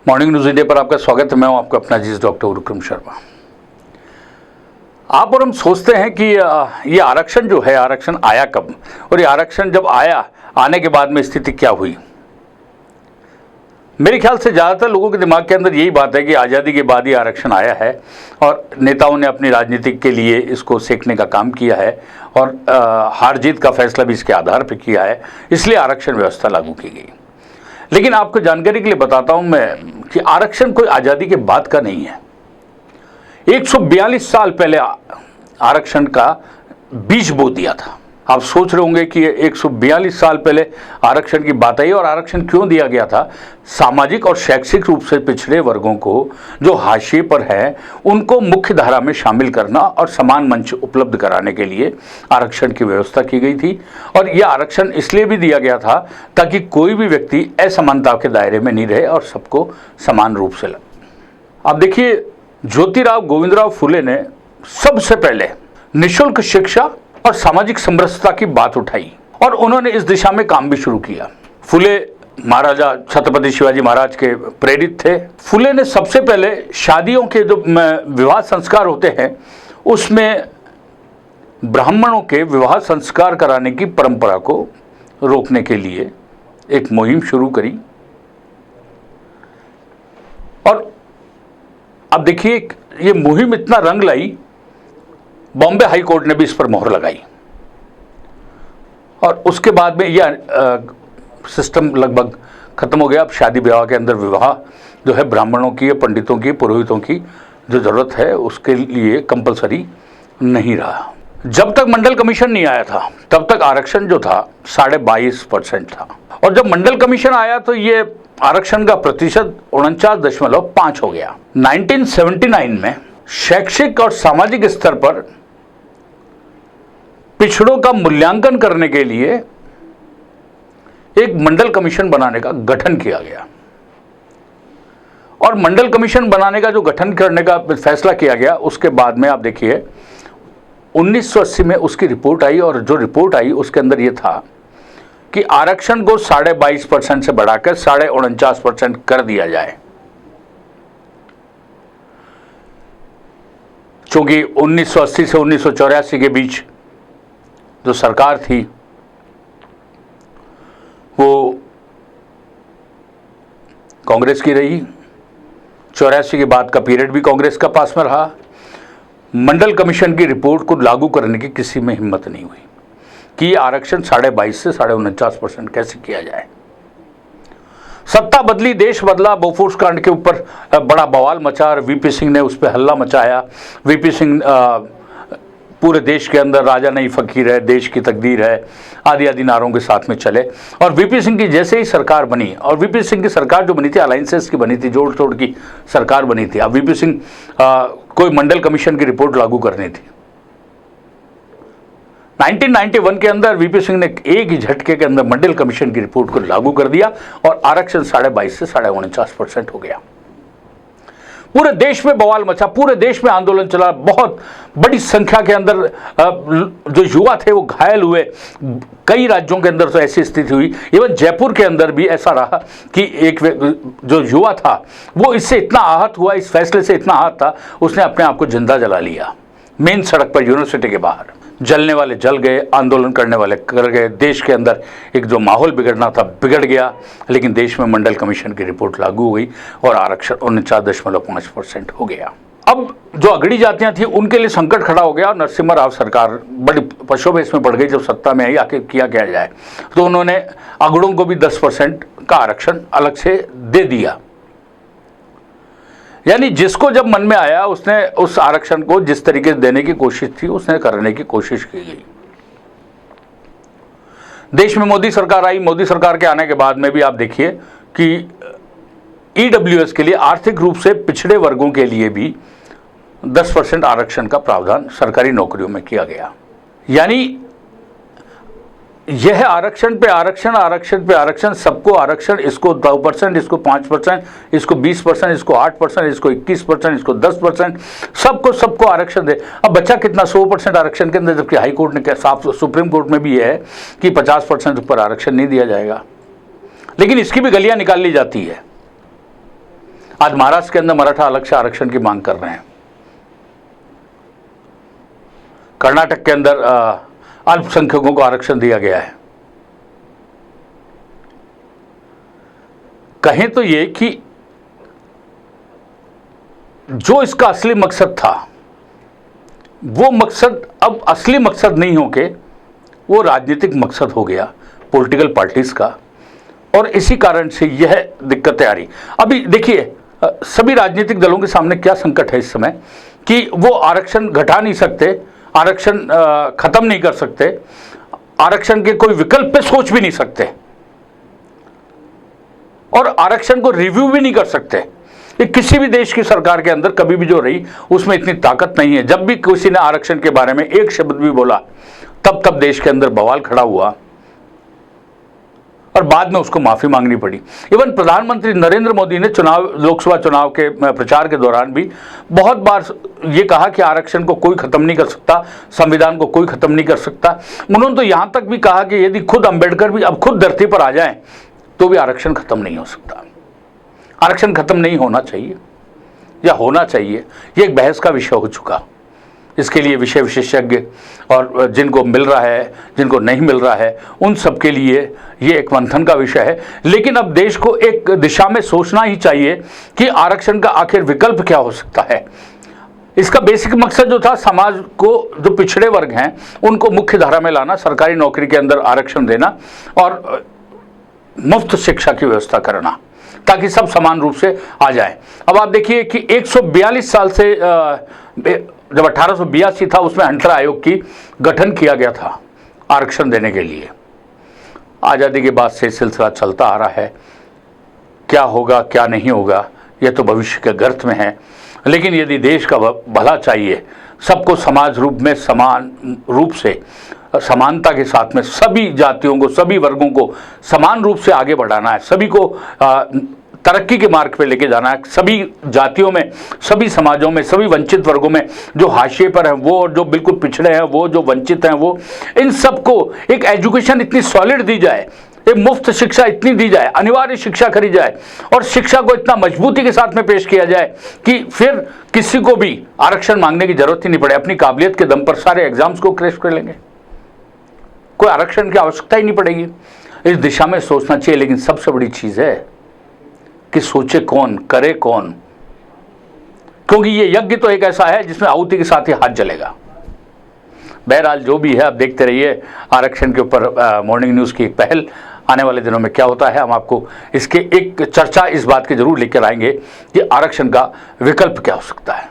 Morning news India पर आपका स्वागत है। मैं हूं आपका अपना अजीज डॉक्टर विक्रम शर्मा। आप और हम सोचते हैं कि ये आरक्षण जो है, आरक्षण आया कब, और ये आरक्षण जब आया, आने के बाद में स्थिति क्या हुई। मेरे ख्याल से ज़्यादातर लोगों के दिमाग के अंदर यही बात है कि आज़ादी के बाद ही आरक्षण आया है और नेताओं ने अपनी राजनीति के लिए इसको सेकने का काम किया है और हार जीत का फैसला भी इसके आधार पर किया है, इसलिए आरक्षण व्यवस्था लागू की गई। लेकिन आपको जानकारी के लिए बताता हूं मैं कि आरक्षण कोई आज़ादी के बाद का नहीं है। 142 साल पहले आरक्षण का बीज बो दिया था। आप सोच रहे होंगे कि 142 साल पहले आरक्षण की बात आई और आरक्षण क्यों दिया गया था। सामाजिक और शैक्षिक रूप से पिछड़े वर्गों को, जो हाशिए पर हैं, उनको मुख्य धारा में शामिल करना और समान मंच उपलब्ध कराने के लिए आरक्षण की व्यवस्था की गई थी। और यह आरक्षण इसलिए भी दिया गया था ताकि कोई भी व्यक्ति असमानता के दायरे में नहीं रहे और सबको समान रूप से लगे। अब देखिए, ज्योतिराव गोविंदराव फुले ने सबसे पहले निःशुल्क शिक्षा और सामाजिक समरसता की बात उठाई और उन्होंने इस दिशा में काम भी शुरू किया। फुले महाराजा छत्रपति शिवाजी महाराज के प्रेरित थे। फुले ने सबसे पहले शादियों के जो विवाह संस्कार होते हैं, उसमें ब्राह्मणों के विवाह संस्कार कराने की परंपरा को रोकने के लिए एक मुहिम शुरू करी। और अब देखिए, ये मुहिम इतना रंग लाई, बॉम्बे हाई कोर्ट ने भी इस पर मोहर लगाई और उसके बाद में यह सिस्टम लगभग खत्म हो गया। अब शादी विवाह के अंदर विवाह जो है ब्राह्मणों की, पंडितों की, पुरोहितों की जो ज़रूरत है उसके लिए कंपलसरी नहीं रहा। जब तक मंडल कमीशन नहीं आया था तब तक आरक्षण जो था 22.5% था और जब मंडल कमीशन आया तो ये आरक्षण का प्रतिशत 49.5 हो गया। 1979 में शैक्षिक और सामाजिक स्तर पर पिछड़ों का मूल्यांकन करने के लिए एक मंडल कमीशन बनाने का गठन किया गया और मंडल कमीशन बनाने का जो गठन करने का फैसला किया गया, उसके बाद में आप देखिए 1980 में उसकी रिपोर्ट आई और जो रिपोर्ट आई उसके अंदर यह था कि आरक्षण को 22.5% से बढ़ाकर 49.5% कर दिया जाए। चूंकि 1980 से 1984 के बीच जो सरकार थी वो कांग्रेस की रही, 84 के बाद का पीरियड भी कांग्रेस का पास में रहा। मंडल कमीशन की रिपोर्ट को लागू करने की किसी में हिम्मत नहीं हुई कि आरक्षण 22.5 से 49% कैसे किया जाए। सत्ता बदली, देश बदला, बोफोर्स कांड के ऊपर बड़ा बवाल मचा और वीपी सिंह ने उस पर हल्ला मचाया। वीपी सिंह पूरे देश के अंदर राजा नहीं फकीर है, देश की तकदीर है, आदि आदि नारों के साथ में चले और वीपी सिंह की जैसे ही सरकार बनी, और वीपी सिंह की सरकार जो बनी थी अलायंसेस की बनी थी, जोड़ तोड़ की सरकार बनी थी। अब वीपी सिंह कोई मंडल कमीशन की रिपोर्ट लागू करनी थी। 1991 के अंदर वीपी सिंह ने एक ही झटके के अंदर मंडल कमीशन की रिपोर्ट को लागू कर दिया और आरक्षण 22.5 से 49% हो गया। पूरे देश में बवाल मचा, पूरे देश में आंदोलन चला, बहुत बड़ी संख्या के अंदर जो युवा थे वो घायल हुए। कई राज्यों के अंदर तो ऐसी स्थिति हुई, इवन जयपुर के अंदर भी ऐसा रहा कि एक जो युवा था वो इससे इतना आहत हुआ, इस फैसले से इतना आहत था, उसने अपने आप को जिंदा जला लिया मेन सड़क पर, यूनिवर्सिटी के बाहर। जलने वाले जल गए, आंदोलन करने वाले कर गए। देश के अंदर एक जो माहौल बिगड़ना था बिगड़ गया, लेकिन देश में मंडल कमीशन की रिपोर्ट लागू हुई और आरक्षण 49.5% हो गया। अब जो अगड़ी जातियां थी उनके लिए संकट खड़ा हो गया और नरसिम्हा राव सरकार बड़ी पशोपेश में पड़ गई। जब सत्ता में आई, आखिर किया क्या जाए, तो उन्होंने अगड़ों को भी 10% का आरक्षण अलग से दे दिया। यानी जिसको जब मन में आया उसने उस आरक्षण को जिस तरीके से देने की कोशिश थी उसने करने की कोशिश की गई। देश में मोदी सरकार आई। मोदी सरकार के आने के बाद में भी आप देखिए कि ईडब्ल्यूएस के लिए, आर्थिक रूप से पिछड़े वर्गों के लिए भी 10% आरक्षण का प्रावधान सरकारी नौकरियों में किया गया। यानी यह आरक्षण पे आरक्षण, आरक्षण पे आरक्षण, सबको आरक्षण, इसको 2%, इसको 5%, इसको 20%, इसको 8%, इसको 21%, इसको 10%, सबको आरक्षण दे। अब बच्चा कितना, 100% आरक्षण के अंदर, जबकि हाई कोर्ट ने साफ, सुप्रीम कोर्ट में भी यह है कि 50% ऊपर आरक्षण नहीं दिया जाएगा। लेकिन इसकी भी गलियां निकाल ली जाती है। आज महाराष्ट्र के अंदर मराठा अलग से आरक्षण की मांग कर रहे हैं, कर्नाटक के अंदर अल्पसंख्यकों को आरक्षण दिया गया है। कहें तो ये कि जो इसका असली मकसद था वो मकसद अब असली मकसद नहीं होके वो राजनीतिक मकसद हो गया पॉलिटिकल पार्टीज का, और इसी कारण से यह दिक्कतें आ रही। अभी देखिए सभी राजनीतिक दलों के सामने क्या संकट है इस समय कि वो आरक्षण घटा नहीं सकते, आरक्षण खत्म नहीं कर सकते, आरक्षण के कोई विकल्प पे सोच भी नहीं सकते और आरक्षण को रिव्यू भी नहीं कर सकते। ये किसी भी देश की सरकार के अंदर कभी भी जो रही उसमें इतनी ताकत नहीं है। जब भी किसी ने आरक्षण के बारे में एक शब्द भी बोला तब देश के अंदर बवाल खड़ा हुआ और बाद में उसको माफी मांगनी पड़ी। इवन प्रधानमंत्री नरेंद्र मोदी ने लोकसभा चुनाव के प्रचार के दौरान भी बहुत बार ये कहा कि आरक्षण को कोई खत्म नहीं कर सकता, संविधान को कोई खत्म नहीं कर सकता। उन्होंने तो यहां तक भी कहा कि यदि खुद अंबेडकर भी अब खुद धरती पर आ जाएं तो भी आरक्षण खत्म नहीं हो सकता। आरक्षण खत्म नहीं होना चाहिए या होना चाहिए, ये एक बहस का विषय हो चुका। इसके लिए विषय विशेषज्ञ और जिनको मिल रहा है, जिनको नहीं मिल रहा है, उन सब के लिए ये एक मंथन का विषय है। लेकिन अब देश को एक दिशा में सोचना ही चाहिए कि आरक्षण का आखिर विकल्प क्या हो सकता है। इसका बेसिक मकसद जो था समाज को, जो पिछड़े वर्ग हैं उनको मुख्य धारा में लाना, सरकारी नौकरी के अंदर आरक्षण देना और मुफ्त शिक्षा की व्यवस्था करना ताकि सब समान रूप से आ जाए। अब आप देखिए कि 142 साल से जब 1882 था उसमें हंटर आयोग की गठन किया गया था आरक्षण देने के लिए। आज़ादी के बाद से सिलसिला चलता आ रहा है। क्या होगा क्या नहीं होगा यह तो भविष्य के गर्त में है, लेकिन यदि देश का भला चाहिए, सबको समाज रूप में समान रूप से, समानता के साथ में सभी जातियों को, सभी वर्गों को समान रूप से आगे बढ़ाना है, सभी को तरक्की के मार्ग पे लेके जाना है, सभी जातियों में, सभी समाजों में, सभी वंचित वर्गों में, जो हाशिए पर हैं वो और जो बिल्कुल पिछड़े हैं वो, जो वंचित हैं वो, इन सबको एक एजुकेशन इतनी सॉलिड दी जाए, एक मुफ्त शिक्षा इतनी दी जाए, अनिवार्य शिक्षा करी जाए और शिक्षा को इतना मजबूती के साथ में पेश किया जाए कि फिर किसी को भी आरक्षण मांगने की जरूरत ही नहीं पड़े। अपनी काबिलियत के दम पर सारे एग्जाम्स को क्रैश कर लेंगे, कोई आरक्षण की आवश्यकता ही नहीं पड़ेगी। इस दिशा में सोचना चाहिए। लेकिन सबसे बड़ी चीज है कि सोचे कौन, करे कौन, क्योंकि ये यज्ञ तो एक ऐसा है जिसमें आहुति के साथ ही हाथ जलेगा। बहरहाल जो भी है आप देखते रहिए आरक्षण के ऊपर मॉर्निंग न्यूज़ की एक पहल। आने वाले दिनों में क्या होता है हम आपको इसके एक चर्चा इस बात की जरूर लेकर आएंगे कि आरक्षण का विकल्प क्या हो सकता है।